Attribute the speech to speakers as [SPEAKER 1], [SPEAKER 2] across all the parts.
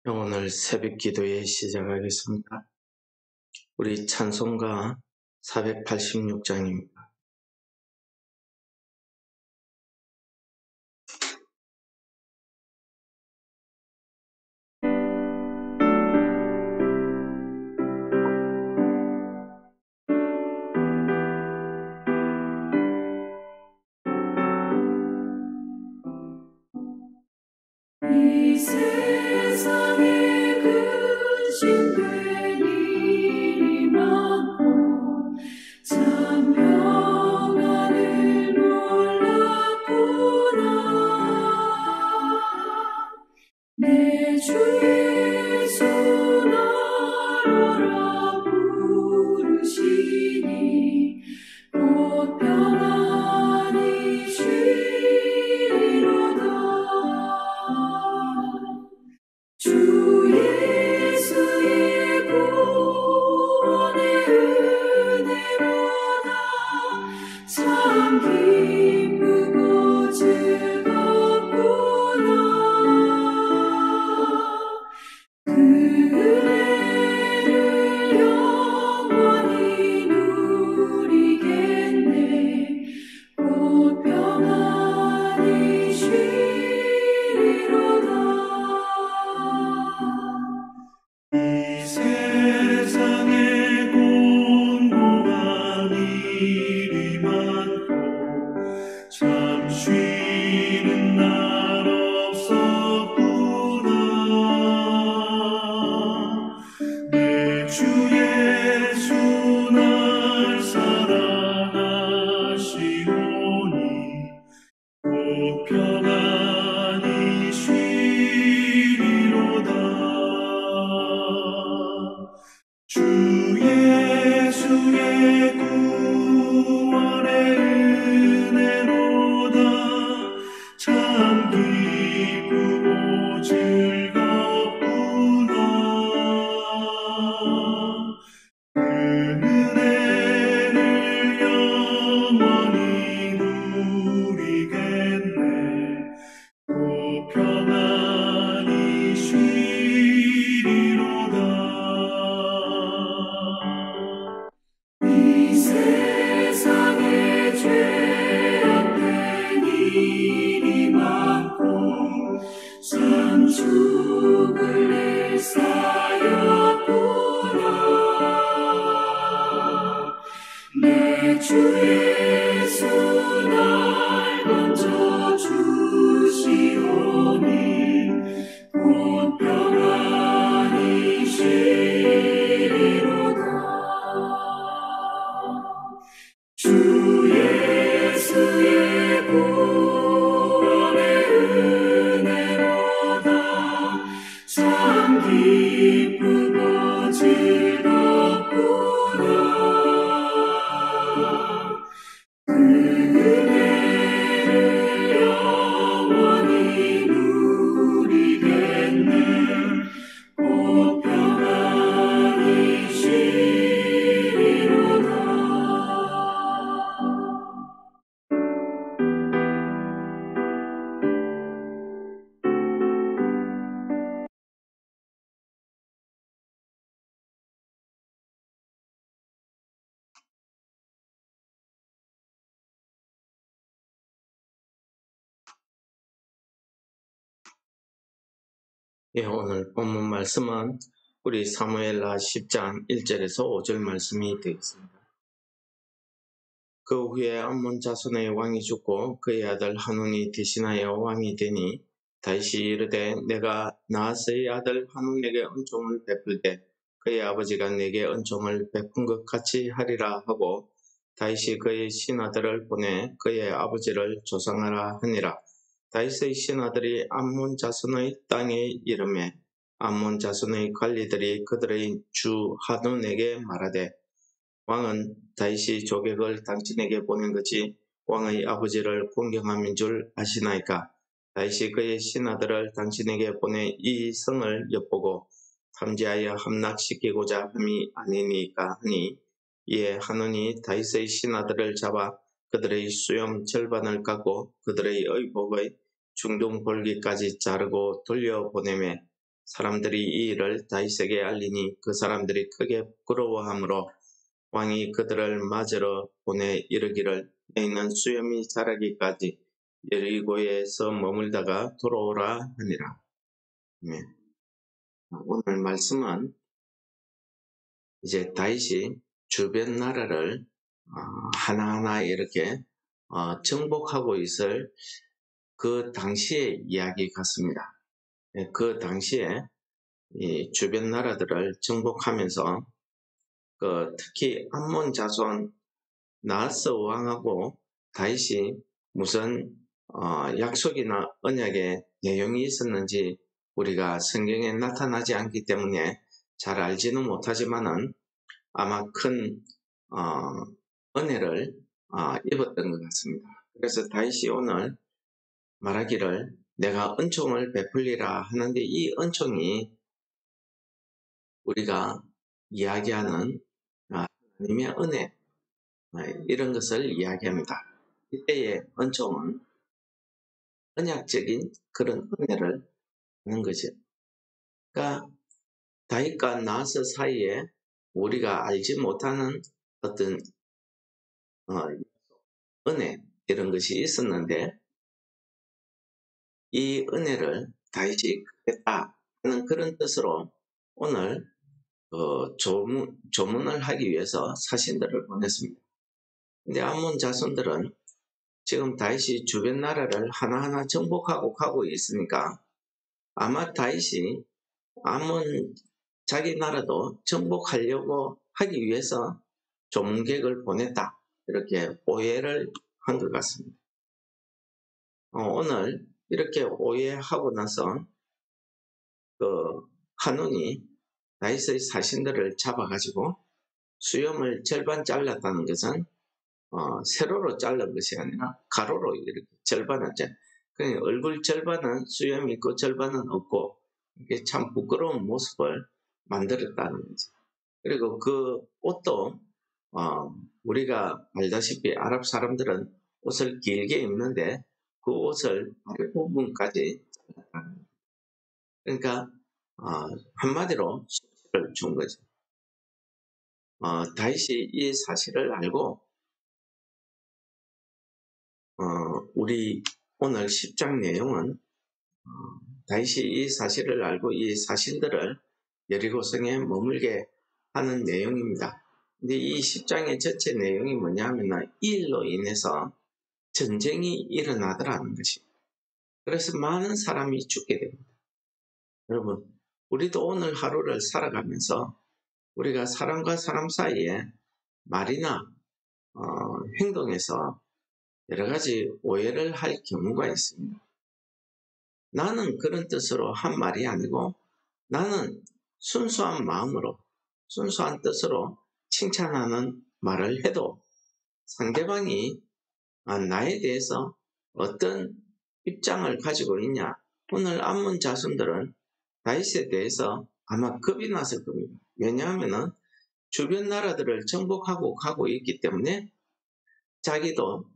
[SPEAKER 1] 오늘 새벽 기도회 시작하겠습니다. 우리 찬송가 486장입니다.
[SPEAKER 2] 이 세상에 근심된 일이 많고 참 평안을 몰랐구나. 내 주 예수 나라라 부르시니 곧 평안히 쉬리로다. 주 예수의 구원의 은혜로다. 참 기쁘고 즐겁구나. 그 은혜를 영원히 누리겠네. 곧 평안히 쉬리로다. 이 세상에 공고한 일이 많고 참 쉬는 날 없었구나. 내 주 예수 날 사랑하시오니 곧 평안히 쉬리로다. 주 예수의 구원의 은혜로다. 참 기쁘고 즐겁구나. 그 은혜를 영원히 누리겠네. 곧 평안히 쉬리로다. 이 세상에 죄악된 일이 많고 참 죽을 일 쌓였구나. 내 주 예수 날 먼저 주시오니 곧 평안히 쉬리로다. 주 예수의 구원의 은혜로다. 참 기쁘고 즐겁구나. 그 은혜를 영원히 누리겠네. 곧 평안히 쉬리로다.
[SPEAKER 1] 오늘 본문 말씀은 우리 사무엘하 10장 1절에서 5절 말씀이 되겠습니다. 그 후에 암몬 자손의 왕이 죽고 그의 아들 한운이 대신하여 왕이 되니 다윗이 이르되 내가 나하스의 아들 한운에게 은총을 베풀 때 그의 아버지가 내게 은총을 베푼 것 같이 하리라 하고 다윗이 그의 신하들을 보내 그의 아버지를 조상하라 하니라. 다윗의 신하들이 암몬 자손의 땅에 이르매 암몬 자손의 관리들이 그들의 주 한운에게 말하되 왕은 다윗이 조객을 당신에게 보낸 것이 왕의 아버지를 공경함인 줄 아시나이까? 다윗이 그의 신하들을 당신에게 보내 이 성을 엿보고 탐지하여 함락시키고자 함이 아니니까 하니 이에 한운이 다윗의 신하들을 잡아 그들의 수염 절반을 깎고 그들의 의복의 중동 볼기까지 자르고 돌려보내매 사람들이 이 일을 다윗에게 알리니 그 사람들이 크게 부끄러워하므로 왕이 그들을 맞으러 보내 이르기를 너희는 수염이 자라기까지 여리고에서 머물다가 돌아오라 하니라. 네. 오늘 말씀은 이제 다윗이 주변 나라를 하나하나 이렇게 정복하고 있을 그 당시의 이야기 같습니다. 그 당시에 이 주변 나라들을 정복하면서 특히 암몬 자손 나하스 왕하고 다윗이 무슨 약속이나 언약의 내용이 있었는지 우리가 성경에 나타나지 않기 때문에 잘 알지는 못하지만은 아마 큰 은혜를 입었던 것 같습니다. 그래서 다윗이 오늘 말하기를 내가 은총을 베풀리라 하는데 이 은총이 우리가 이야기하는 하나님의 은혜 이런 것을 이야기합니다. 이때의 은총은 언약적인 그런 은혜를 하는 거죠. 그러니까 다윗과 나하스 사이에 우리가 알지 못하는 어떤 은혜 이런 것이 있었는데 이 은혜를 다윗이 그랬다 하는 그런 뜻으로 오늘 조문을 하기 위해서 사신들을 보냈습니다. 근데 암몬 자손들은 지금 다윗이 주변 나라를 하나하나 정복하고 가고 있으니까 아마 다윗이 암몬 자기 나라도 정복하려고 하기 위해서 조문객을 보냈다 이렇게 오해를 한 것 같습니다. 오늘 이렇게 오해하고 나서 한운이 다윗의 사신들을 잡아가지고 수염을 절반 잘랐다는 것은 세로로 자른 것이 아니라 가로로 이렇게 절반을 그러니까 얼굴 절반은 수염이 있고 절반은 없고 이게 참 부끄러운 모습을 만들었다는 거죠. 그리고 그 옷도 우리가 알다시피 아랍 사람들은 옷을 길게 입는데 그 옷을 아랫부분까지 잘랐다는 거죠. 그러니까 한마디로 수치를 준 거죠. 다윗이 이 사실을 알고 우리 오늘 10장 내용은 다윗이 이 사실을 알고 이 사신들을 여리고성에 머물게 하는 내용입니다. 근데 이 10장의 전체 내용이 뭐냐 하면 이 일로 인해서 전쟁이 일어나더라는 것입니다. 그래서 많은 사람이 죽게 됩니다. 여러분, 우리도 오늘 하루를 살아가면서 우리가 사람과 사람 사이에 말이나 행동에서 여러 가지 오해를 할 경우가 있습니다. 나는 그런 뜻으로 한 말이 아니고 나는 순수한 마음으로 순수한 뜻으로 칭찬하는 말을 해도 상대방이 나에 대해서 어떤 입장을 가지고 있냐. 오늘 암몬 자손들은 다윗에 대해서 아마 겁이 났을 겁니다. 왜냐하면 주변 나라들을 정복하고 가고 있기 때문에 자기도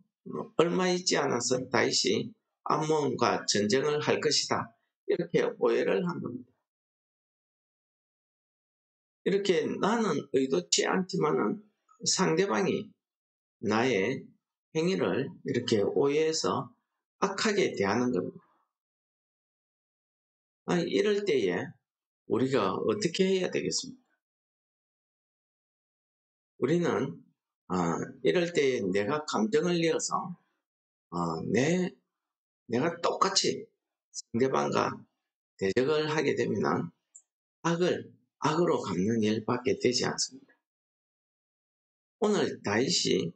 [SPEAKER 1] 얼마 있지 않아서 다윗이 암몬과 전쟁을 할 것이다. 이렇게 오해를 한 겁니다. 이렇게 나는 의도치 않지만은 상대방이 나의 행위를 이렇게 오해해서 악하게 대하는 겁니다. 이럴 때에 우리가 어떻게 해야 되겠습니까? 우리는 이럴 때에 내가 감정을 내어서 내가 똑같이 상대방과 대적을 하게 되면 악으로 갚는 일밖에 되지 않습니다. 오늘 다윗이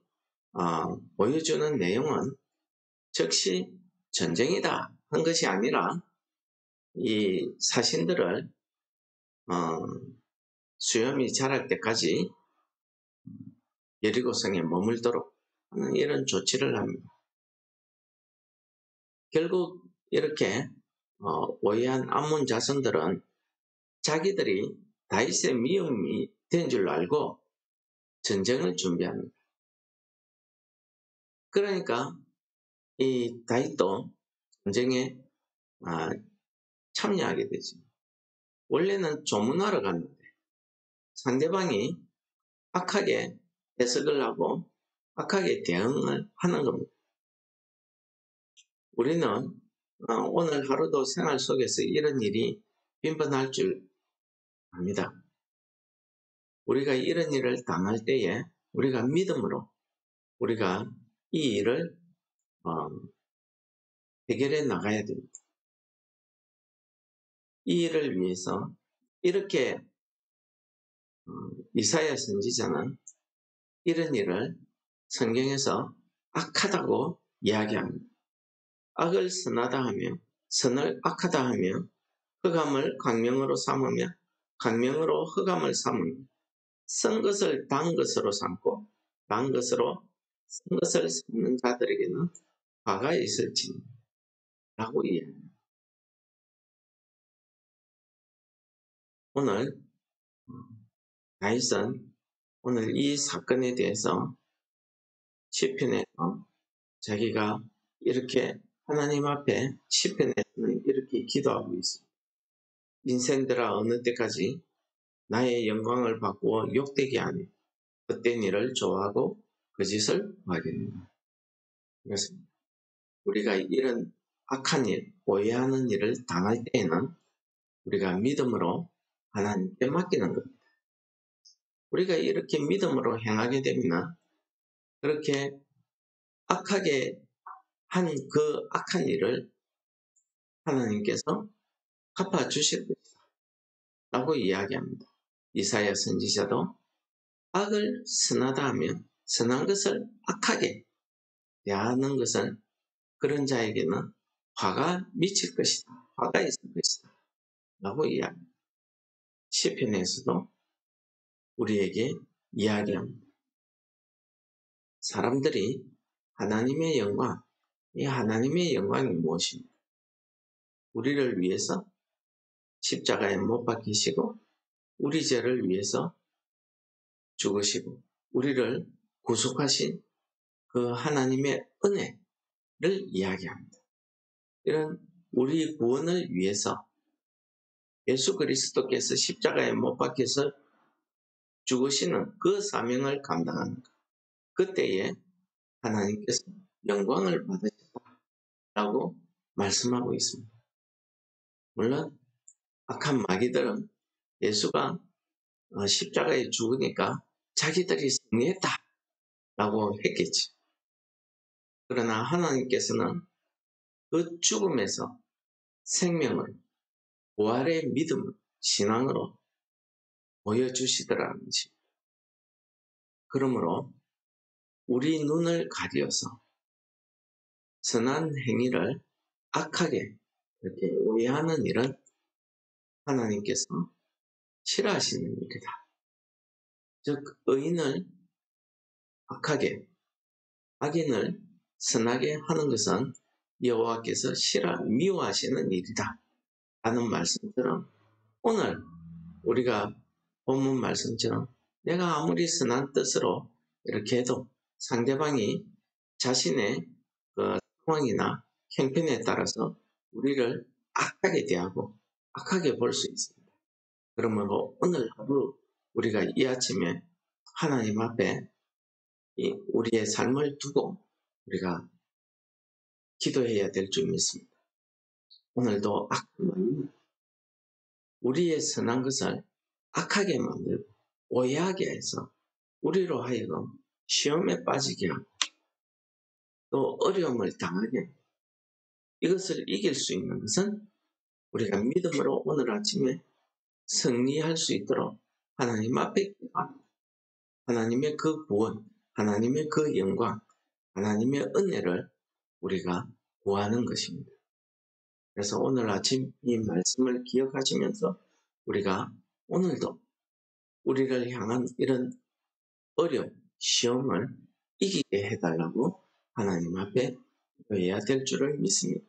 [SPEAKER 1] 보여주는 내용은 즉시 전쟁이다 한 것이 아니라 이 사신들을 수염이 자랄 때까지 여리고성에 머물도록 하는 이런 조치를 합니다. 결국 이렇게 오해한 암몬 자손들은 자기들이 다윗의 미움이 된 줄 알고 전쟁을 준비합니다. 그러니까 이 다윗도 전쟁에 참여하게 되죠. 원래는 조문하러 갔는데 상대방이 악하게 해석을 하고 악하게 대응을 하는 겁니다. 우리는 오늘 하루도 생활 속에서 이런 일이 빈번할 줄 압니다. 우리가 이런 일을 당할 때에 우리가 믿음으로 우리가 이 일을 해결해 나가야 됩니다. 이 일을 위해서 이렇게 이사야 선지자는 이런 일을 성경에서 악하다고 이야기합니다. 악을 선하다 하며 선을 악하다 하며 흑암을 광명으로 삼으며 광명으로 흑암을 삼으며 쓴 것을 단 것으로 삼고 단 것으로 쓴 것을 삼는 자들에게는 화가 있을지니 라고 이야기합니다. 오늘 다윗은 오늘 이 사건에 대해서 시편에서 자기가 이렇게 하나님 앞에 시편에서는 이렇게 기도하고 있습니다. 인생들아 어느 때까지 나의 영광을 바꾸어 욕되게 하니 헛된 일을 좋아하고 거짓을 구하겠는가. 그렇습니다. 우리가 이런 악한 일, 오해하는 일을 당할 때에는 우리가 믿음으로 하나님께 맡기는 겁니다. 우리가 이렇게 믿음으로 행하게 되면 그렇게 악하게 한 그 악한 일을 하나님께서 갚아주실 것이다 라고 이야기합니다. 이사야 선지자도 악을 선하다 하면 선한 것을 악하게 대하는 것은 그런 자에게는 화가 미칠 것이다. 화가 있을 것이다 라고 이야기합니다. 시편에서도 우리에게 이야기합니다. 사람들이 하나님의 영광, 이 하나님의 영광이 무엇입니까? 우리를 위해서 십자가에 못 박히시고 우리 죄를 위해서 죽으시고 우리를 구속하신 그 하나님의 은혜를 이야기합니다. 이런 우리 구원을 위해서 예수 그리스도께서 십자가에 못 박혀서 죽으시는 그 사명을 감당하는 것. 그때에 하나님께서 영광을 받으셨다라고 말씀하고 있습니다. 물론 악한 마귀들은 예수가 십자가에 죽으니까 자기들이 승리했다라고 했겠지. 그러나 하나님께서는 그 죽음에서 생명을 부활의 믿음, 신앙으로 보여주시더라는 것이. 그러므로 우리 눈을 가리어서 선한 행위를 악하게 이렇게 오해하는 일은 하나님께서 싫어하시는 일이다. 즉 의인을 악하게, 악인을 선하게 하는 것은 여호와께서 미워하시는 일이다 라는 말씀처럼 오늘 우리가 본문 말씀처럼 내가 아무리 선한 뜻으로 이렇게 해도 상대방이 자신의 그 상황이나 형편에 따라서 우리를 악하게 대하고 악하게 볼 수 있습니다. 그러므로 오늘 하루 우리가 이 아침에 하나님 앞에 우리의 삶을 두고 우리가 기도해야 될 줄 믿습니다. 오늘도 악한 우리의 선한 것을 악하게 만들고 오해하게 해서 우리로 하여금 시험에 빠지게 하고 또 어려움을 당하게 하고 이것을 이길 수 있는 것은 우리가 믿음으로 오늘 아침에 승리할 수 있도록 하나님 앞에 기도합니다. 하나님의 그 구원, 하나님의 그 영광, 하나님의 은혜를 우리가 구하는 것입니다. 그래서 오늘 아침 이 말씀을 기억하시면서 우리가 오늘도 우리를 향한 이런 어려움, 시험을 이기게 해달라고 하나님 앞에 기도해야 될 줄을 믿습니다.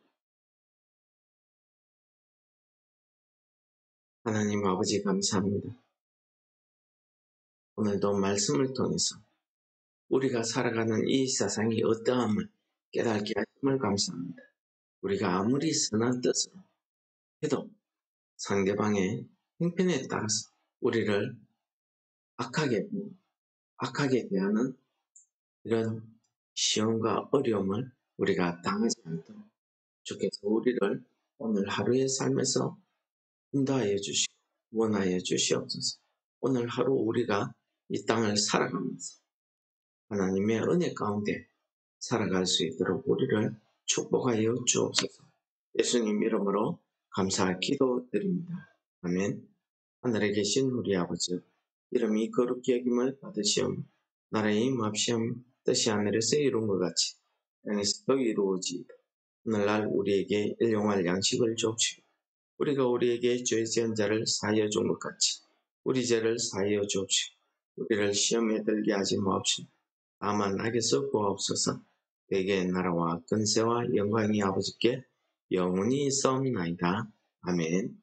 [SPEAKER 1] 하나님 아버지 감사합니다. 오늘도 말씀을 통해서 우리가 살아가는 이 세상이 어떠함을 깨닫게 하심을 감사합니다. 우리가 아무리 선한 뜻으로 해도 상대방의 형편에 따라서 우리를 악하게 대하는 이런 시험과 어려움을 우리가 당하지 않도록 주께서 우리를 오늘 하루의 삶에서 인도하여 주시고 원하여 주시옵소서. 오늘 하루 우리가 이 땅을 살아가면서 하나님의 은혜 가운데 살아갈 수 있도록 우리를 축복하여 주옵소서. 예수님 이름으로 감사 기도드립니다. 아멘. 하늘에 계신 우리 아버지, 이름이 거룩히 여김을 받으시옵. 나라의 임합시옵. 뜻이 하늘에서 이룬 것 같이 땅에서도 이루어지이다. 오늘날 우리에게 일용할 양식을 주옵시고 우리가 우리에게 죄 지은 자를 사하여 준 것 같이 우리 죄를 사하여 주옵시고 우리를 시험에 들게 하지 마옵시고 다만 악에서 구하옵소서. 대개의 나라와 근세와 영광이 아버지께 영원히 있사옵나이다. 아멘.